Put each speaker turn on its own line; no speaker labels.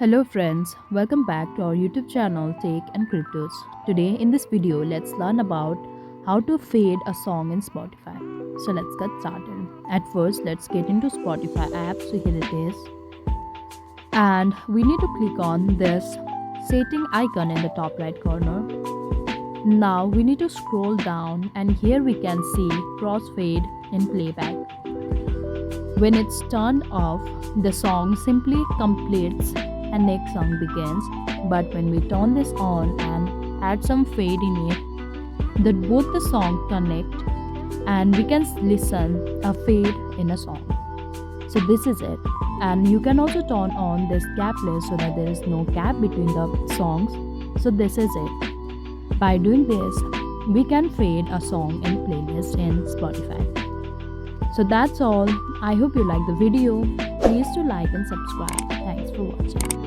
Hello friends, welcome back to our YouTube channel Tech and Cryptos. Today in this video, let's learn about how to fade a song in Spotify. So let's get started. At first, let's get into Spotify app. So here it is. And we need to click on this setting icon in the top right corner. Now we need to scroll down and here we can see crossfade in playback. When it's turned off, the song simply completes and next song begins. But when we turn this on and add some fade in it, that both the song connect and we can listen a fade in a song. So this is it. And you can also turn on this gap list so that there is no gap between the songs. So this is it. By doing this, we can fade a song in playlist in Spotify. So that's all. I hope you like the video. Please do like and subscribe. Thanks for watching.